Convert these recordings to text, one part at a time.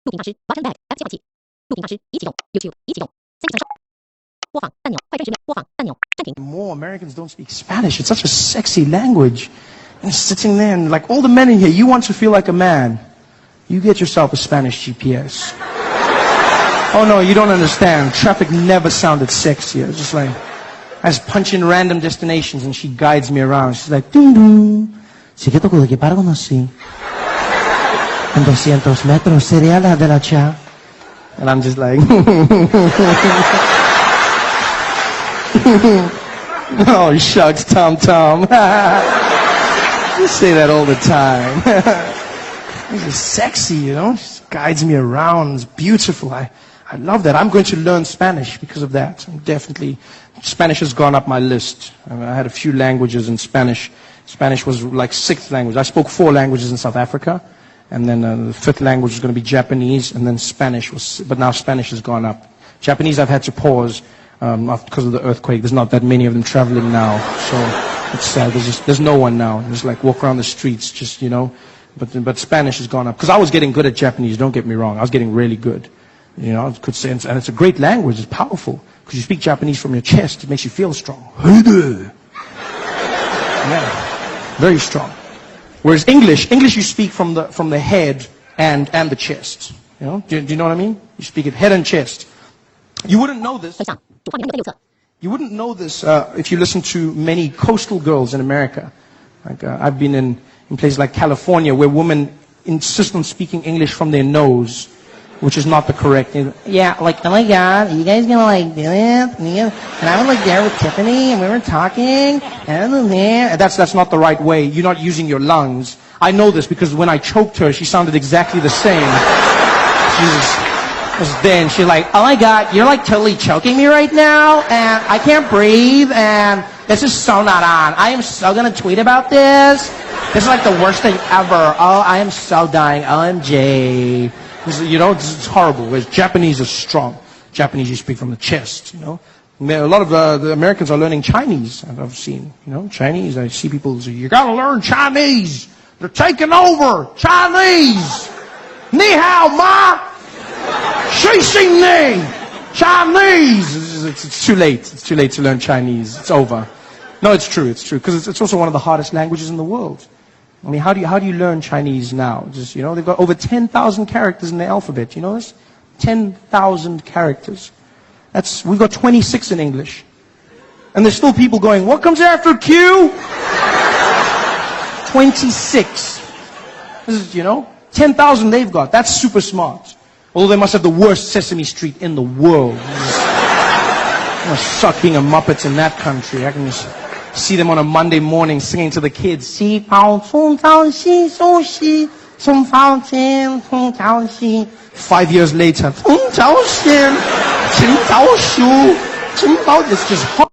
录屏大师 Button Back App 切换器。录屏大师已启动 YouTube 已启动3个3播放按钮快30秒播放按钮暂停。 More Americans don't speak Spanish. It's such a sexy language. And sitting there and like all the men in here, you want to feel like a man. You get yourself a Spanish GPS. Oh no, you don't understand. Traffic never sounded sexier. It's just like, I just punch in random destinations and she guides me around. She's like, ding ding. Sigue tocando de que para conocí. En 200 metros sería la derecha. And I'm just like, oh shucks, Tom Tom. You say that all the time. This is sexy, you know. She guides me around. It's beautiful. I love that. I'm going to learn Spanish because of that. Definitely, Spanish has gone up my list. I had a few languages in Spanish. Spanish was like 6th language. I spoke 4 languages in South Africa, and then the 5th language was going to be Japanese, and then Spanish was. But now Spanish has gone up. Japanese I've had to pause because of the earthquake. There's not that many of them traveling now, so it's sad. There's no one now. Just like walk around the streets, just you know. But Spanish has gone up because I was getting good at Japanese. Don't get me wrong. I was getting really good. You know, I could say, and it's a great language. It's powerful because you speak Japanese from your chest. It makes you feel strong. Yeah, very strong. Whereas English you speak from the head and the chest. You know, do you know what I mean? You speak it head and chest. You wouldn't know this. 分享主画面的右侧。 You wouldn't know this if you listen to many coastal girls in America. Like I've been in places like California where women insist on speaking English from their nose, which is not the correct. Yeah, like, oh my God, are you guys gonna like do it? And I was like there with Tiffany, and we were talking, and that's not the right way. You're not using your lungs. I know this because when I choked her, she sounded exactly the same. Then she's like, oh my God, you're like totally choking me right now, and I can't breathe, and this is so not on. I am so gonna tweet about this. This is like the worst thing ever. Oh, I am so dying. OMG. You know, it's horrible. Whereas Japanese is strong. Japanese you speak from the chest, you know. A lot of the Americans are learning Chinese, I've seen. You know, Chinese, I see people say, you gotta learn Chinese. They're taking over. Chinese. Ni hao ma. Shi xing ni. Chinese. It's too late. It's too late to learn Chinese. It's over. No, it's true. It's true. Because it's also one of the hardest languages in the world. I mean, how do you learn Chinese now? Just, you know, they've got over 10,000 characters in the alphabet. You know this? 10,000 characters. We've got 26 in English. And there's still people going, what comes after Q? 26. This is, you know, 10,000 they've got. That's super smart. Although they must have the worst Sesame Street in the world. It must suck being a Muppet in that country. I can just see them on a Monday morning singing to the kids. 5 years later, it's just hot.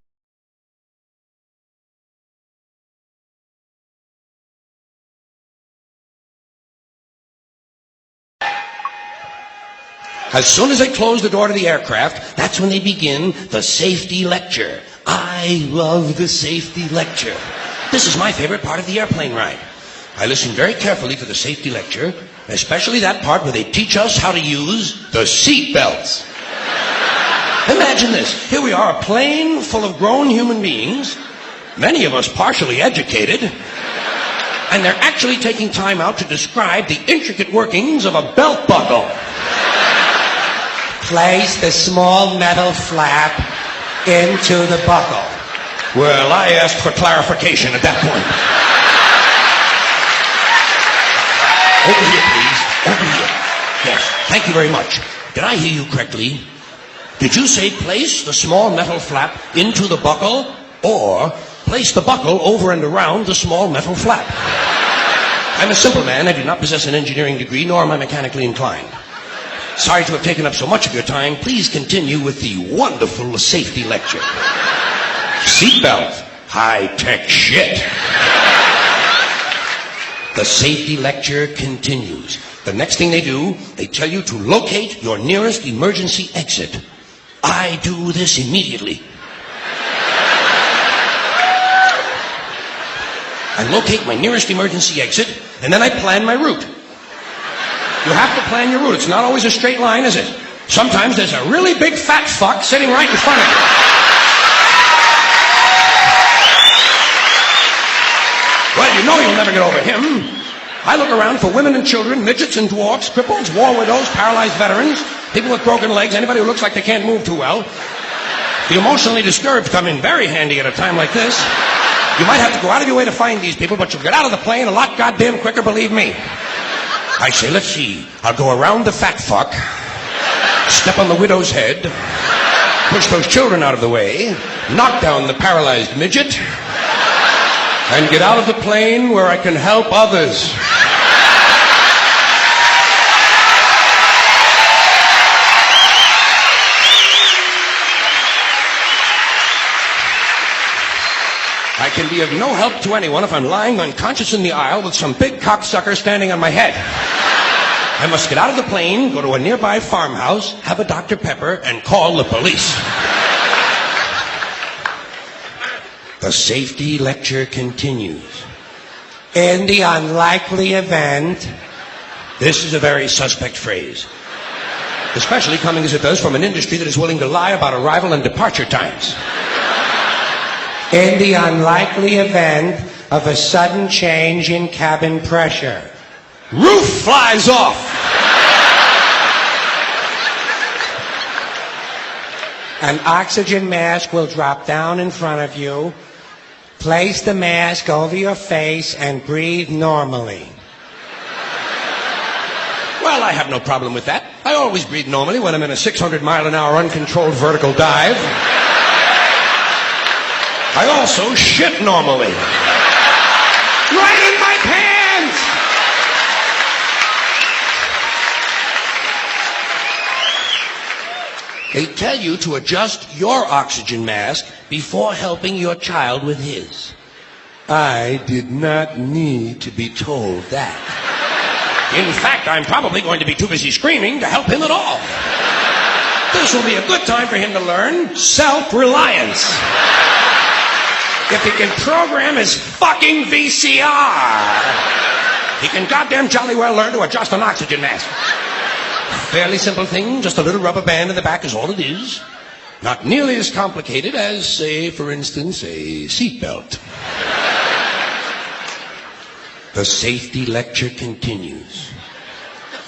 As soon as they close the door to the aircraft, that's when they begin the safety lecture. I love the safety lecture. This is my favorite part of the airplane ride. I listen very carefully to the safety lecture, especially that part where they teach us how to use the seat belts. Imagine this. Here we are, a plane full of grown human beings, many of us partially educated, and they're actually taking time out to describe the intricate workings of a belt buckle. Place the small metal flap into the buckle. Well, I asked for clarification at that point. Over here, please. Over here. Yes, thank you very much. Did I hear you correctly? Did you say place the small metal flap into the buckle, or place the buckle over and around the small metal flap? I'm a simple man. I do not possess an engineering degree, nor am I mechanically inclined. Sorry to have taken up so much of your time. Please continue with the wonderful safety lecture. Seatbelt. High-tech shit. The safety lecture continues. The next thing they do, they tell you to locate your nearest emergency exit. I do this immediately. I locate my nearest emergency exit, and then I plan my route. You have to plan your route. It's not always a straight line, is it? Sometimes there's a really big fat fuck sitting right in front of you. Well, you know you'll never get over him. I look around for women and children, midgets and dwarfs, cripples, war widows, paralyzed veterans, people with broken legs, anybody who looks like they can't move too well. The emotionally disturbed come in very handy at a time like this. You might have to go out of your way to find these people, but you'll get out of the plane a lot goddamn quicker, believe me. I say, let's see. I'll go around the fat fuck, step on the widow's head, push those children out of the way, knock down the paralyzed midget, and get out of the plane where I can help others. I can be of no help to anyone if I'm lying unconscious in the aisle with some big cocksucker standing on my head. I must get out of the plane, go to a nearby farmhouse, have a Dr. Pepper, and call the police. The safety lecture continues. In the unlikely event... This is a very suspect phrase, especially coming as it does from an industry that is willing to lie about arrival and departure times. In the unlikely event of a sudden change in cabin pressure, roof flies off. An oxygen mask will drop down in front of you. Place the mask over your face and breathe normally. Well, I have no problem with that. I always breathe normally when I'm in a 600-mile-an-hour uncontrolled vertical dive. I also shit normally. Right in my pants! They tell you to adjust your oxygen mask before helping your child with his. I did not need to be told that. In fact, I'm probably going to be too busy screaming to help him at all. This will be a good time for him to learn self-reliance. If he can program his fucking VCR, he can goddamn jolly well learn to adjust an oxygen mask. Fairly simple thing, just a little rubber band in the back is all it is. Not nearly as complicated as, say, for instance, a seatbelt. The safety lecture continues.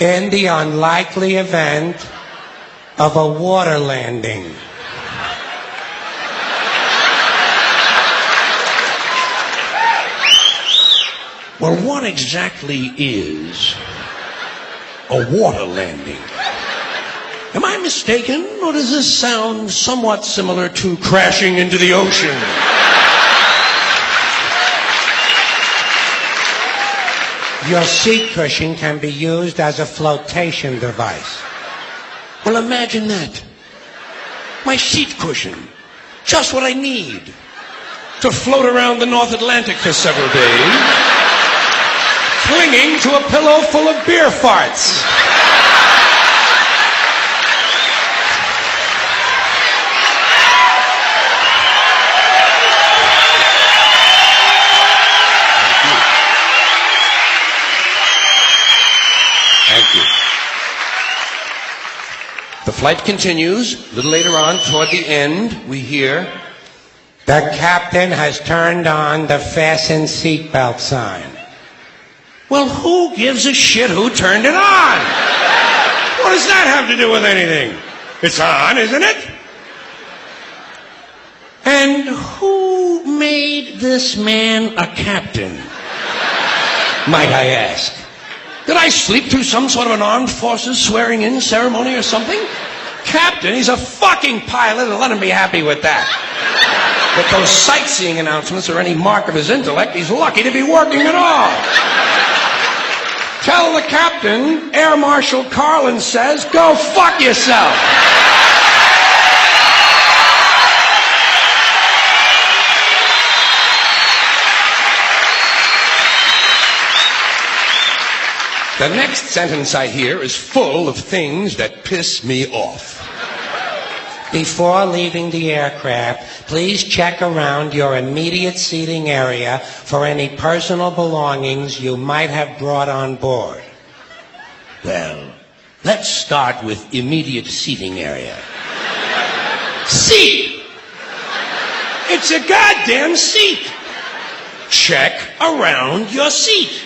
In the unlikely event of a water landing, well, what exactly is a water landing? Am I mistaken, or does this sound somewhat similar to crashing into the ocean? Your seat cushion can be used as a flotation device. Well, imagine that. My seat cushion. Just what I need to float around the North Atlantic for several days, clinging to a pillow full of beer farts. Thank you. The flight continues. A little later on, toward the end, we hear, the captain has turned on the fasten seatbelt sign. Well, who gives a shit who turned it on? What does that have to do with anything? It's on, isn't it? And who made this man a captain, might I ask? Did I sleep through some sort of an armed forces swearing-in ceremony or something? Captain, he's a fucking pilot, and let him be happy with that. If those sightseeing announcements are any mark of his intellect, he's lucky to be working at all. Tell the captain, Air Marshal Carlin says, go fuck yourself. The next sentence I hear is full of things that piss me off. Before leaving the aircraft, please check around your immediate seating area for any personal belongings you might have brought on board. Well, let's start with immediate seating area. Seat! It's a goddamn seat! Check around your seat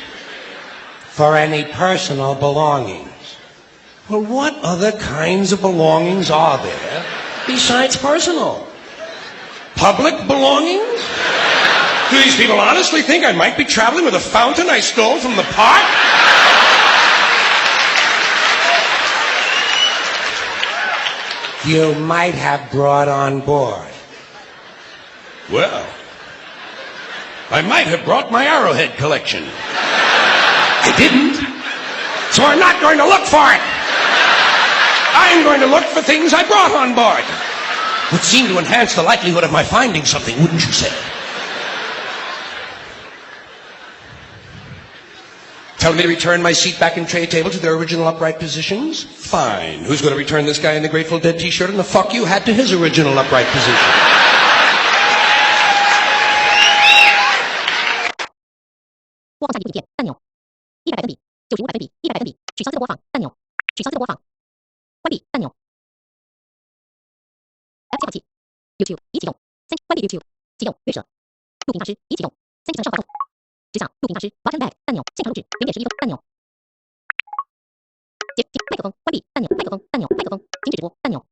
for any personal belongings. Well, what other kinds of belongings are there besides personal? Public belongings? Do these people honestly think I might be traveling with a fountain I stole from the park? You might have brought on board. Well, I might have brought my Arrowhead collection. I didn't, so I'm not going to look for it. I'm going to look for things I brought on board. Would seem to enhance the likelihood of my finding something, wouldn't you say? Tell me to return my seat back and tray table to their original upright positions? Fine. Who's going to return this guy in the Grateful Dead t-shirt and the fuck you hat to his original upright position?播放下一部影片按钮，100%，95%，100%，取消自动播放按钮，取消自动播放，关闭按钮。App 切换器 ，YouTube 已启动，关闭 YouTube，启动乐舍，录屏大师已启动，3级向上滑动，直向录屏大师 Button Back 按钮，现场录制0.11分按钮，麦克风关闭按钮，麦克风按钮，麦克风停止直播按钮。